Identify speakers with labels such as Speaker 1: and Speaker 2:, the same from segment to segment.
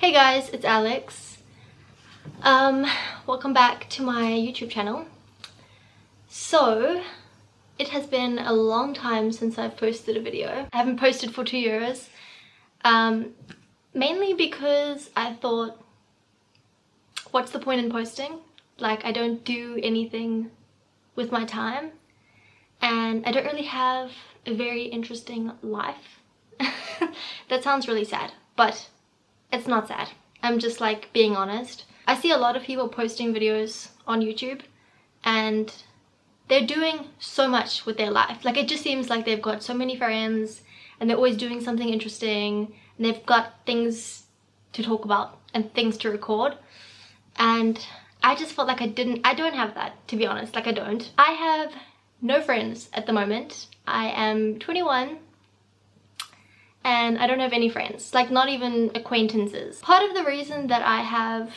Speaker 1: Hey guys, it's Alex. Welcome back to my YouTube channel. So, it has been a long time since I've posted a video. I haven't posted for 2 years. Mainly because I thought, what's the point in posting? Like, I don't do anything with my time. And I don't really have a very interesting life. That sounds really sad, but it's not sad. I'm just like being honest. I see a lot of people posting videos on YouTube and they're doing so much with their life. Like, it just seems like they've got so many friends and they're always doing something interesting and they've got things to talk about and things to record. And I just felt like I don't have that, to be honest. Like, I don't. I have no friends at the moment. I am 21 and I don't have any friends, like not even acquaintances. Part of the reason that I have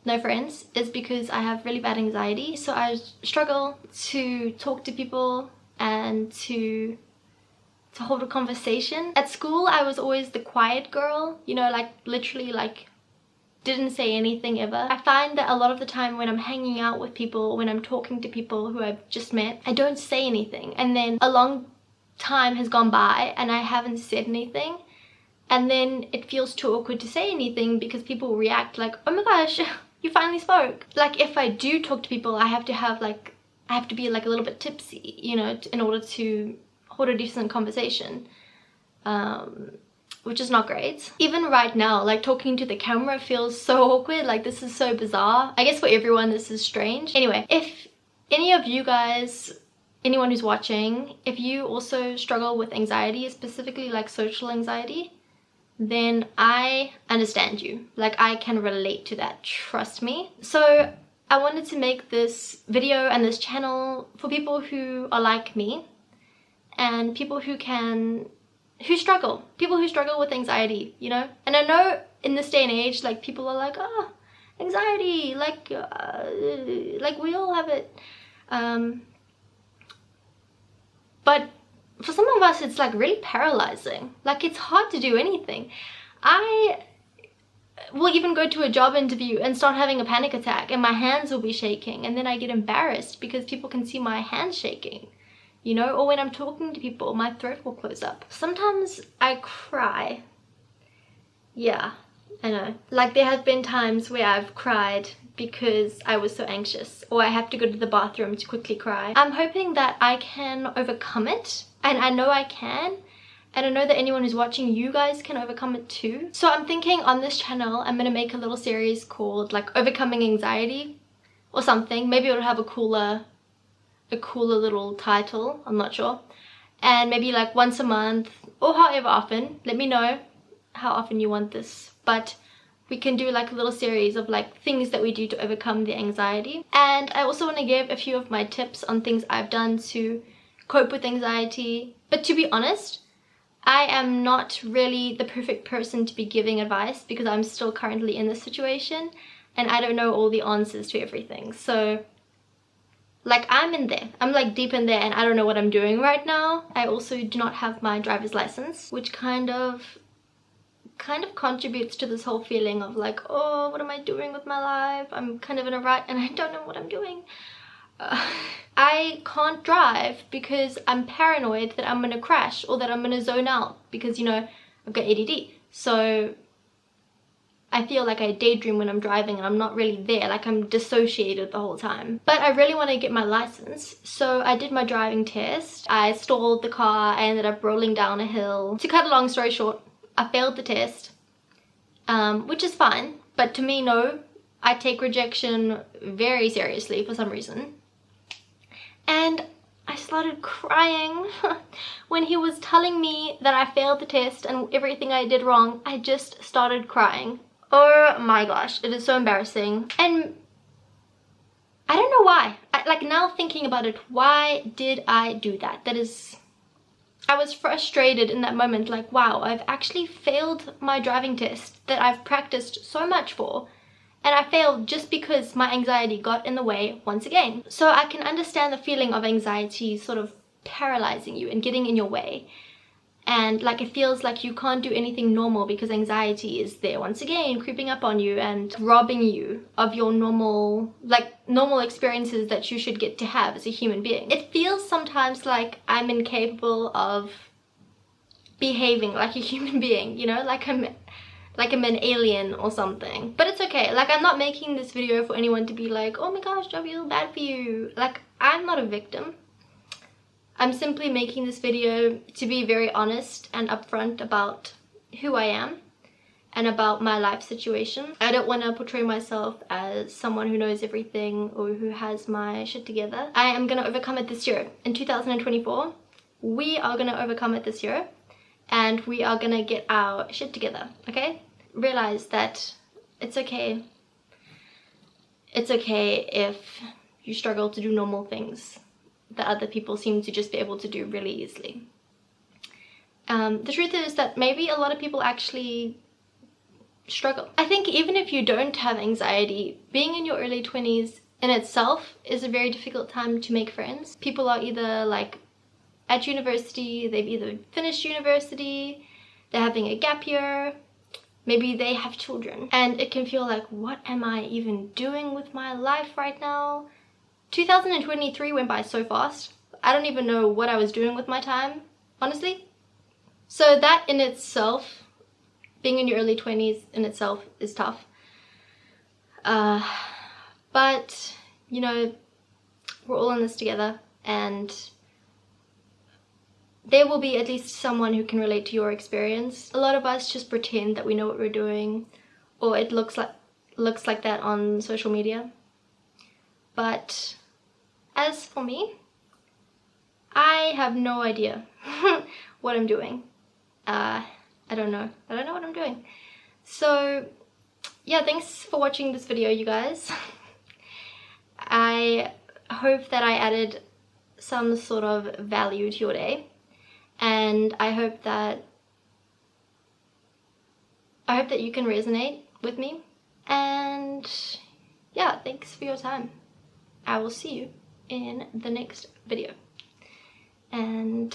Speaker 1: no friends is because I have really bad anxiety, so I struggle to talk to people and to hold a conversation. At school I was always the quiet girl, you know, like literally like didn't say anything ever. I find that a lot of the time when I'm hanging out with people, when I'm talking to people who I've just met, I don't say anything, and then a long time has gone by and I haven't said anything, and then it feels too awkward to say anything because people react like, oh my gosh, you finally spoke. Like, if I do talk to people, I have to be like a little bit tipsy, you know, in order to hold a decent conversation, which is not great. Even right now, like talking to the camera feels so awkward. Like, this is so bizarre. I guess for everyone this is strange. Anyway, if any of you guys, anyone who's watching, if you also struggle with anxiety, specifically like social anxiety, then I understand you. Like, I can relate to that, trust me. So I wanted to make this video and this channel for people who are like me and people who struggle with anxiety, you know. And I know in this day and age, like, people are like, oh, anxiety, like we all have it. But for some of us, it's like really paralyzing. Like, it's hard to do anything. I will even go to a job interview and start having a panic attack and my hands will be shaking, and then I get embarrassed because people can see my hands shaking, you know. Or when I'm talking to people, my throat will close up. Sometimes I cry. Yeah, I know. Like, there have been times where I've cried because I was so anxious, or I have to go to the bathroom to quickly cry. I'm hoping that I can overcome it, and I know I can, and I know that anyone who's watching, you guys can overcome it too. So I'm thinking on this channel I'm gonna make a little series called like Overcoming Anxiety or something. Maybe it'll have a cooler little title, I'm not sure. And maybe like once a month or however often, let me know how often you want this, but we can do like a little series of like things that we do to overcome the anxiety. And I also want to give a few of my tips on things I've done to cope with anxiety. But to be honest, I am not really the perfect person to be giving advice because I'm still currently in this situation and I don't know all the answers to everything. So like, I'm in there, I'm like deep in there, and I don't know what I'm doing right now. I also do not have my driver's license, which kind of contributes to this whole feeling of like, oh, what am I doing with my life? I'm kind of in a rut and I don't know what I'm doing. I can't drive because I'm paranoid that I'm gonna crash or that I'm gonna zone out because, you know, I've got ADD. So I feel like I daydream when I'm driving and I'm not really there, like I'm dissociated the whole time. But I really want to get my license, so I did my driving test. I stalled the car, I ended up rolling down a hill. To cut a long story short, I failed the test, which is fine, but to me, no, I take rejection very seriously for some reason. And I started crying when he was telling me that I failed the test and everything I did wrong. I just started crying. Oh my gosh, it is so embarrassing. And I don't know why. Like, now thinking about it, why did I do that? I was frustrated in that moment, like, wow, I've actually failed my driving test that I've practiced so much for, and I failed just because my anxiety got in the way once again. So I can understand the feeling of anxiety sort of paralyzing you and getting in your way. and like it feels like you can't do anything normal because anxiety is there once again creeping up on you and robbing you of your normal experiences that you should get to have as a human being. It feels sometimes like I'm incapable of behaving like a human being, you know, like I'm an alien or something. But it's okay. Like, I'm not making this video for anyone to be like, oh my gosh, I feel bad for you. Like, I'm not a victim. I'm simply making this video to be very honest and upfront about who I am and about my life situation. I don't want to portray myself as someone who knows everything or who has my shit together. I am gonna overcome it this year. In 2024, we are gonna overcome it this year. And we are gonna get our shit together, okay? Realize that it's okay. It's okay if you struggle to do normal things that other people seem to just be able to do really easily. The truth is that maybe a lot of people actually struggle. I think even if you don't have anxiety, being in your early 20s in itself is a very difficult time to make friends. People are either like at university, they've either finished university, they're having a gap year, maybe they have children, and it can feel like, what am I even doing with my life right now? 2023 went by so fast. I don't even know what I was doing with my time, honestly. So that in itself, being in your early 20s in itself is tough. But, you know, we're all in this together, and there will be at least someone who can relate to your experience. A lot of us just pretend that we know what we're doing, or it looks like that on social media. But as for me, I have no idea what I'm doing. I don't know what I'm doing. So yeah, thanks for watching this video, you guys. I hope that I added some sort of value to your day. And I hope that you can resonate with me. And yeah, thanks for your time. I will see you in the next video. And